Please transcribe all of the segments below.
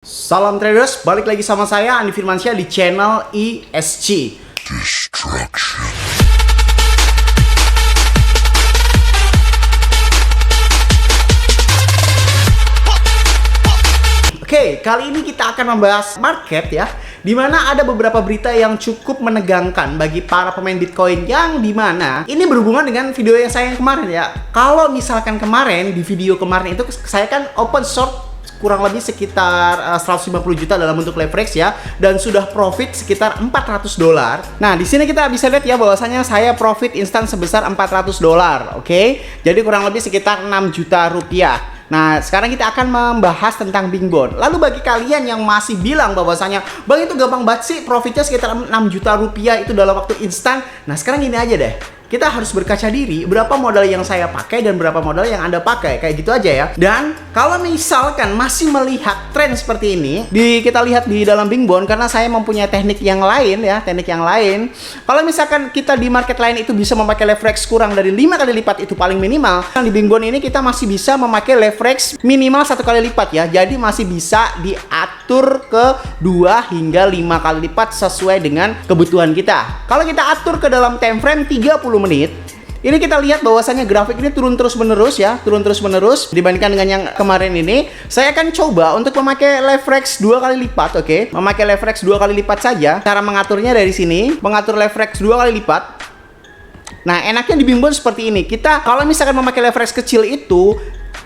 Salam traders, balik lagi sama saya Andi Firmansyah di channel ESG. Oke, kali ini kita akan membahas market ya, dimana ada beberapa berita yang cukup menegangkan bagi para pemain Bitcoin, yang dimana ini berhubungan dengan video yang saya yang kemarin ya. Kalau misalkan kemarin di video kemarin itu saya kan open short kurang lebih sekitar 150 juta dalam bentuk leverage ya, dan sudah profit sekitar $400. Nah, di sini kita bisa lihat ya bahwasanya saya profit instan sebesar $400, oke? Jadi kurang lebih sekitar 6 juta rupiah. Nah, sekarang kita akan membahas tentang Bing Bond. Lalu bagi kalian yang masih bilang bahwasanya, "Bang, itu gampang banget sih, profitnya sekitar 6 juta rupiah itu dalam waktu instan." Nah, sekarang gini aja deh. Kita harus berkaca diri berapa modal yang saya pakai dan berapa modal yang Anda pakai. Kayak gitu aja ya. Dan kalau misalkan masih melihat tren seperti ini, kita lihat di dalam Bing Bond, karena saya mempunyai teknik yang lain ya, teknik yang lain. Kalau misalkan kita di market lain itu bisa memakai leverage kurang dari 5 kali lipat, itu paling minimal. Di Bing Bond ini kita masih bisa memakai leverage minimal 1 kali lipat ya. Jadi masih bisa diatur ke 2 hingga 5 kali lipat sesuai dengan kebutuhan kita. Kalau kita atur ke dalam time frame 30 menit, ini kita lihat bahwasanya grafik ini turun terus menerus ya, turun terus menerus dibandingkan dengan yang kemarin ini. Saya akan coba untuk memakai leverage 2 kali lipat, oke? Memakai leverage 2 kali lipat saja. Cara mengaturnya dari sini, mengatur leverage 2 kali lipat. Nah, enaknya di Bing Bond seperti ini. Kita kalau misalkan memakai leverage kecil itu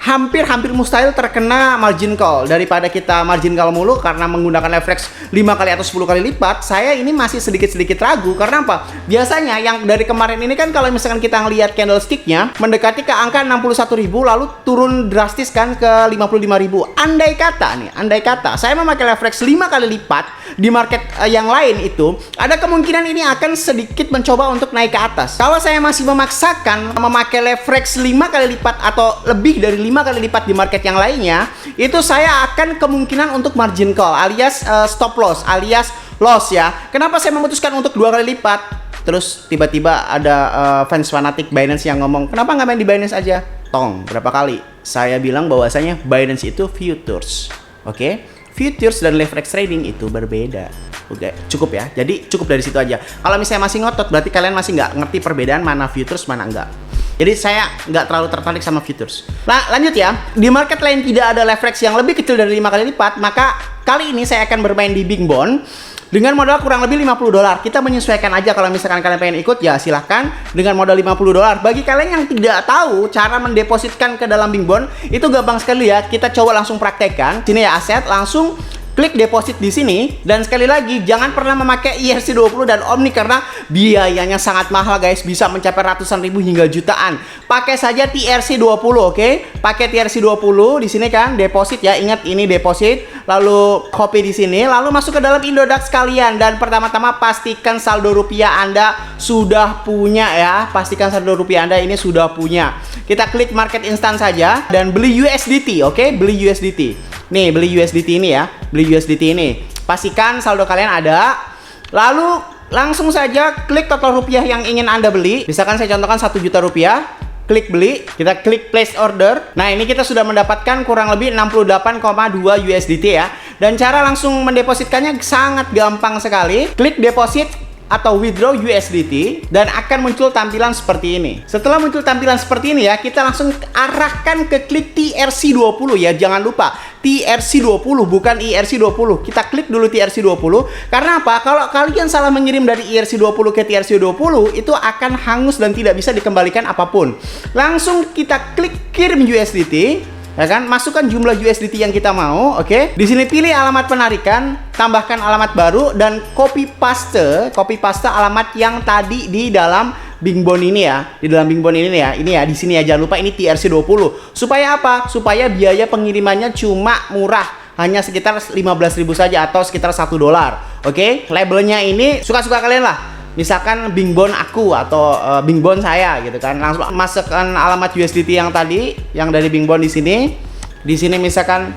hampir mustahil terkena margin call daripada kita margin call mulu karena menggunakan leverage 5 kali atau 10 kali lipat. Saya ini masih sedikit ragu karena apa? Biasanya yang dari kemarin ini kan kalau misalkan kita ngelihat candlesticknya mendekati ke angka 61.000 lalu turun drastis kan ke 55.000. Andai kata saya memakai leverage 5 kali lipat di market yang lain, itu ada kemungkinan ini akan sedikit mencoba untuk naik ke atas. Kalau saya masih memaksakan memakai leverage 5 kali lipat atau lebih dari 5 kali lipat di market yang lainnya, itu saya akan kemungkinan untuk margin call alias stop loss alias loss ya. Kenapa saya memutuskan untuk 2 kali lipat? Terus tiba-tiba ada fans fanatik Binance yang ngomong, "Kenapa nggak main di Binance aja?" Tong, berapa kali saya bilang bahwasanya Binance itu futures. Oke? Futures dan leverage trading itu berbeda. Oke, cukup ya. Jadi cukup dari situ aja. Kalau misalnya masih ngotot, berarti kalian masih nggak ngerti perbedaan mana futures mana enggak. Jadi saya nggak terlalu tertarik sama futures. Nah, lanjut ya. Di market lain tidak ada leverage yang lebih kecil dari 5 kali lipat, maka kali ini saya akan bermain di Bing Bond dengan modal kurang lebih $50. Kita menyesuaikan aja. Kalau misalkan kalian pengen ikut ya silahkan dengan modal $50. Bagi kalian yang tidak tahu cara mendepositkan ke dalam Bing Bond, itu gampang sekali ya. Kita coba langsung praktekkan. Sini ya, aset, langsung klik deposit di sini. Dan sekali lagi jangan pernah memakai ERC20 dan Omni karena biayanya sangat mahal guys, bisa mencapai ratusan ribu hingga jutaan. Pakai saja TRC20, oke? Pakai TRC20 di sini kan deposit ya, ingat ini deposit. Lalu copy di sini, lalu masuk ke dalam Indodax kalian dan pertama-tama pastikan saldo rupiah Anda sudah punya ya. Pastikan saldo rupiah Anda ini sudah punya. Kita klik market instan saja dan beli USDT, oke? Beli USDT. Nih, beli USDT ini ya. Beli USDT ini. Pastikan saldo kalian ada. Lalu langsung saja klik total rupiah yang ingin Anda beli. Misalkan saya contohkan 1 juta rupiah. Klik beli, kita klik place order. Nah, ini kita sudah mendapatkan kurang lebih 68,2 USDT ya. Dan cara langsung mendepositkannya sangat gampang sekali. Klik deposit atau withdraw USDT dan akan muncul tampilan seperti ini. Setelah muncul tampilan seperti ini ya, kita langsung arahkan ke klik TRC20 ya. Jangan lupa TRC20 bukan ERC20. Kita klik dulu TRC20 karena apa? Kalau kalian salah mengirim dari ERC20 ke TRC20 itu akan hangus dan tidak bisa dikembalikan apapun. Langsung kita klik kirim USDT. Ya kan, masukkan jumlah USDT yang kita mau, oke? Di sini pilih alamat penarikan, tambahkan alamat baru dan copy paste alamat yang tadi di dalam Bing Bond ini ya. Di dalam Bing Bond ini ya. Ini ya, di sini ya, jangan lupa ini TRC20. Supaya apa? Supaya biaya pengirimannya cuma murah, hanya sekitar 15.000 saja atau sekitar $1. Oke? Labelnya ini suka-suka kalian lah. Misalkan Bing Bond aku atau Bing Bond saya gitu kan, langsung masukkan alamat USDT yang tadi yang dari Bing Bond di sini. Di sini misalkan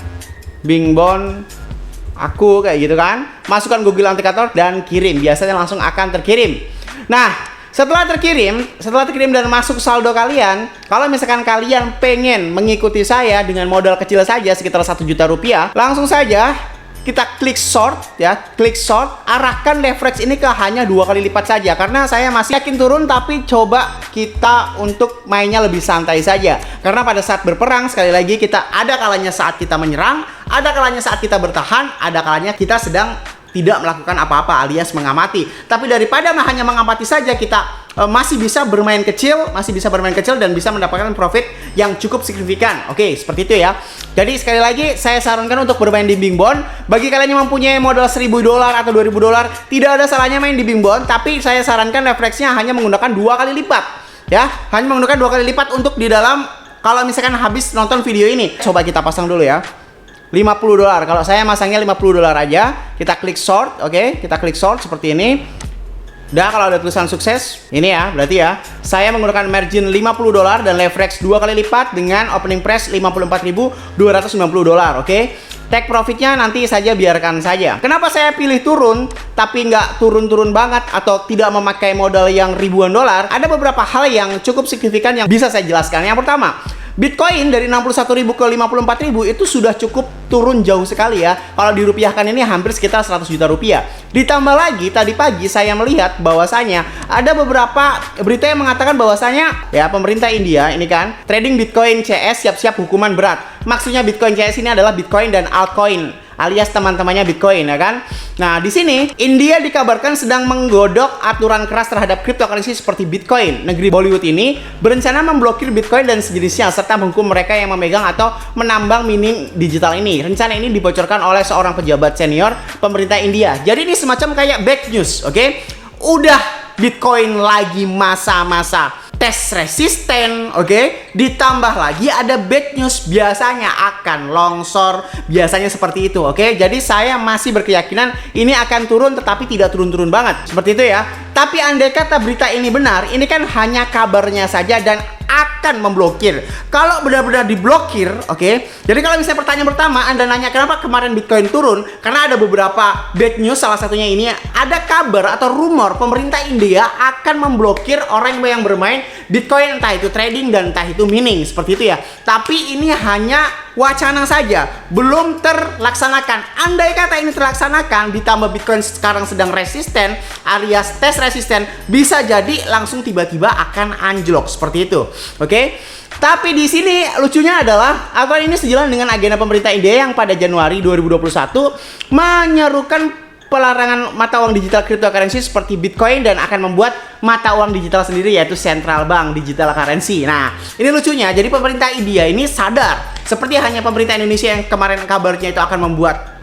Bing Bond aku kayak gitu kan, masukkan Google Authenticator dan kirim. Biasanya langsung akan terkirim. Nah, setelah terkirim dan masuk saldo kalian, kalau misalkan kalian pengen mengikuti saya dengan modal kecil saja sekitar 1 juta rupiah, langsung saja kita klik short ya, klik short, arahkan leverage ini ke hanya 2 kali lipat saja. Karena saya masih yakin turun, tapi coba kita untuk mainnya lebih santai saja. Karena pada saat berperang, sekali lagi kita ada kalanya saat kita menyerang, ada kalanya saat kita bertahan, ada kalanya kita sedang tidak melakukan apa-apa alias mengamati. Tapi daripada hanya mengamati saja, kita masih bisa bermain kecil, dan bisa mendapatkan profit yang cukup signifikan. Oke, seperti itu ya. Jadi sekali lagi saya sarankan untuk bermain di Bing Bond. Bagi kalian yang mempunyai modal $1.000 atau $2.000, tidak ada salahnya main di Bing Bond, tapi saya sarankan leverage-nya hanya menggunakan 2 kali lipat. Ya, hanya menggunakan 2 kali lipat untuk di dalam, kalau misalkan habis nonton video ini. Coba kita pasang dulu ya. $50. Kalau saya masangnya $50 aja. Kita klik short, oke? Kita klik short seperti ini. Udah, kalau ada tulisan sukses, ini ya, berarti ya. Saya menggunakan margin $50 dan leverage 2 kali lipat dengan opening price $54.290, oke? Take profitnya nanti saja, biarkan saja. Kenapa saya pilih turun, tapi nggak turun-turun banget atau tidak memakai modal yang ribuan dolar? Ada beberapa hal yang cukup signifikan yang bisa saya jelaskan. Yang pertama, Bitcoin dari 61.000 ke 54.000 itu sudah cukup turun jauh sekali ya. Kalau dirupiahkan ini hampir sekitar 100 juta rupiah. Ditambah lagi tadi pagi saya melihat bahwasanya ada beberapa berita yang mengatakan bahwasanya ya pemerintah India ini kan trading Bitcoin CS siap-siap hukuman berat. Maksudnya Bitcoin CS ini adalah Bitcoin dan altcoin alias teman-temannya Bitcoin ya kan. Nah, di sini India dikabarkan sedang menggodok aturan keras terhadap cryptocurrency seperti Bitcoin. Negeri Bollywood ini berencana memblokir Bitcoin dan sejenisnya serta menghukum mereka yang memegang atau menambang mining digital ini. Rencana ini dibocorkan oleh seorang pejabat senior pemerintah India. Jadi ini semacam kayak bad news, oke? Udah Bitcoin lagi masa-masa tes resisten, oke? Ditambah lagi ada bad news, biasanya akan longsor, biasanya seperti itu, oke? Jadi saya masih berkeyakinan ini akan turun, tetapi tidak turun-turun banget, seperti itu ya. Tapi andai kata berita ini benar, ini kan hanya kabarnya saja dan akan memblokir. Kalau benar-benar diblokir, oke? Jadi kalau misalnya pertanyaan pertama Anda nanya kenapa kemarin Bitcoin turun, karena ada beberapa bad news, salah satunya ini ada kabar atau rumor pemerintah India akan memblokir orang yang bermain Bitcoin, entah itu trading dan entah itu mining, seperti itu ya. Tapi ini hanya wacana saja, belum terlaksanakan. Andai kata ini terlaksanakan, ditambah Bitcoin sekarang sedang resisten alias tes resisten, bisa jadi langsung tiba-tiba akan anjlok seperti itu. Oke? Tapi di sini lucunya adalah aturan ini sejalan dengan agenda pemerintah India yang pada Januari 2021 menyerukan pelarangan mata uang digital cryptocurrency seperti Bitcoin dan akan membuat mata uang digital sendiri yaitu central bank digital currency. Nah, ini lucunya. Jadi pemerintah India ini sadar, seperti hanya pemerintah Indonesia yang kemarin kabarnya itu akan membuat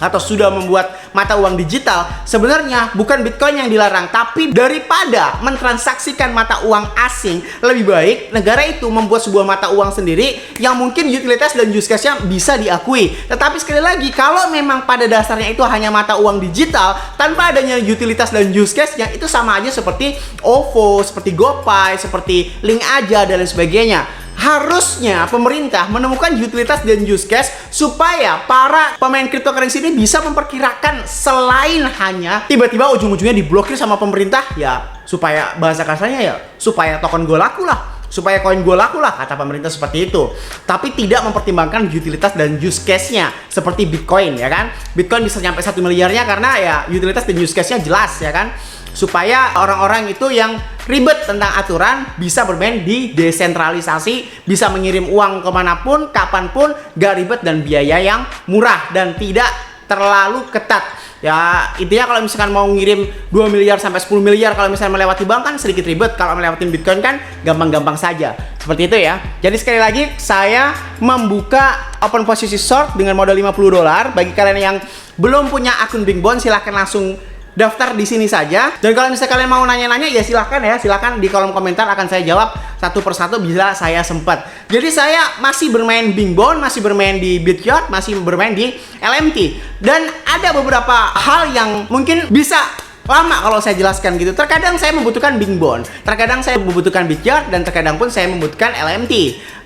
atau sudah membuat mata uang digital. Sebenarnya bukan Bitcoin yang dilarang, tapi daripada mentransaksikan mata uang asing, lebih baik negara itu membuat sebuah mata uang sendiri yang mungkin utilitas dan use case-nya bisa diakui. Tetapi sekali lagi, kalau memang pada dasarnya itu hanya mata uang digital tanpa adanya utilitas dan use case-nya, itu sama aja seperti OVO, seperti GoPay, seperti Link Aja dan lain sebagainya. Harusnya pemerintah menemukan utilitas dan use case supaya para pemain cryptocurrency ini bisa memperkirakan, selain hanya tiba-tiba ujung-ujungnya diblokir sama pemerintah, ya supaya bahasa kasarnya ya supaya token gue laku lah, supaya koin gue laku lah, kata pemerintah seperti itu. Tapi tidak mempertimbangkan utilitas dan use case-nya seperti Bitcoin ya kan. Bitcoin bisa nyampe 1 miliarnya karena ya utilitas dan use case-nya jelas ya kan. Supaya orang-orang itu yang ribet tentang aturan bisa bermain di desentralisasi, bisa mengirim uang kemanapun, kapanpun, gak ribet dan biaya yang murah dan tidak terlalu ketat. Ya intinya kalau misalkan mau ngirim 2 miliar sampai 10 miliar kalau misalnya melewati bank kan sedikit ribet. Kalau melewati Bitcoin kan gampang-gampang saja. Seperti itu ya. Jadi sekali lagi saya membuka open posisi short dengan modal $50. Bagi kalian yang belum punya akun Bing Bond, silahkan langsung daftar di sini saja. Dan kalau misalnya kalian mau nanya-nanya ya silahkan di kolom komentar, akan saya jawab satu persatu bila saya sempat. Jadi saya masih bermain Bing Bond, masih bermain di Bityot, masih bermain di LMT. Dan ada beberapa hal yang mungkin bisa lama kalau saya jelaskan gitu. Terkadang saya membutuhkan Bing Bond, terkadang saya membutuhkan Bityot, dan terkadang pun saya membutuhkan LMT.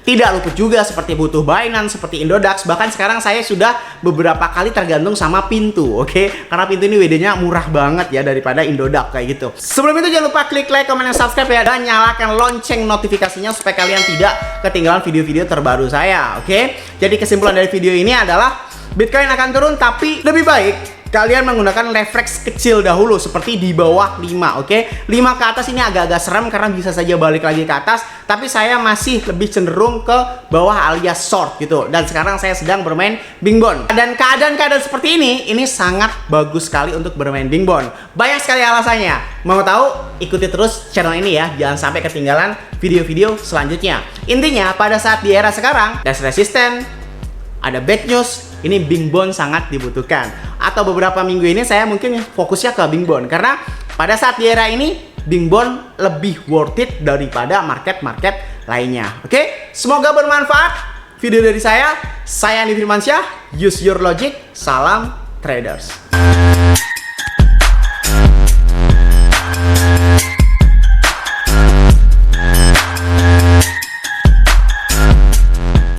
Tidak luput juga seperti butuh Binance, seperti Indodax. Bahkan sekarang saya sudah beberapa kali tergantung sama Pintu, oke? Karena Pintu ini WD-nya murah banget ya daripada Indodax kayak gitu. Sebelum itu jangan lupa klik like, komen, dan subscribe ya, dan nyalakan lonceng notifikasinya supaya kalian tidak ketinggalan video-video terbaru saya, oke? Jadi kesimpulan dari video ini adalah Bitcoin akan turun, tapi lebih baik kalian menggunakan leverage kecil dahulu seperti di bawah 5, oke? 5 ke atas ini agak-agak serem karena bisa saja balik lagi ke atas, tapi saya masih lebih cenderung ke bawah alias short gitu. Dan sekarang saya sedang bermain Bing Bond. Dan keadaan-keadaan seperti ini sangat bagus sekali untuk bermain Bing Bond. Banyak sekali alasannya. Mau tahu? Ikuti terus channel ini ya, jangan sampai ketinggalan video-video selanjutnya. Intinya pada saat di era sekarang, dash resisten, ada bad news, ini Bing Bond sangat dibutuhkan. Atau beberapa minggu ini saya mungkin fokusnya ke Bing Bond karena pada saat di era ini Bing Bond lebih worth it daripada market-market lainnya. Oke, semoga bermanfaat video dari saya. Saya Andi Firmansyah, use your logic, salam traders.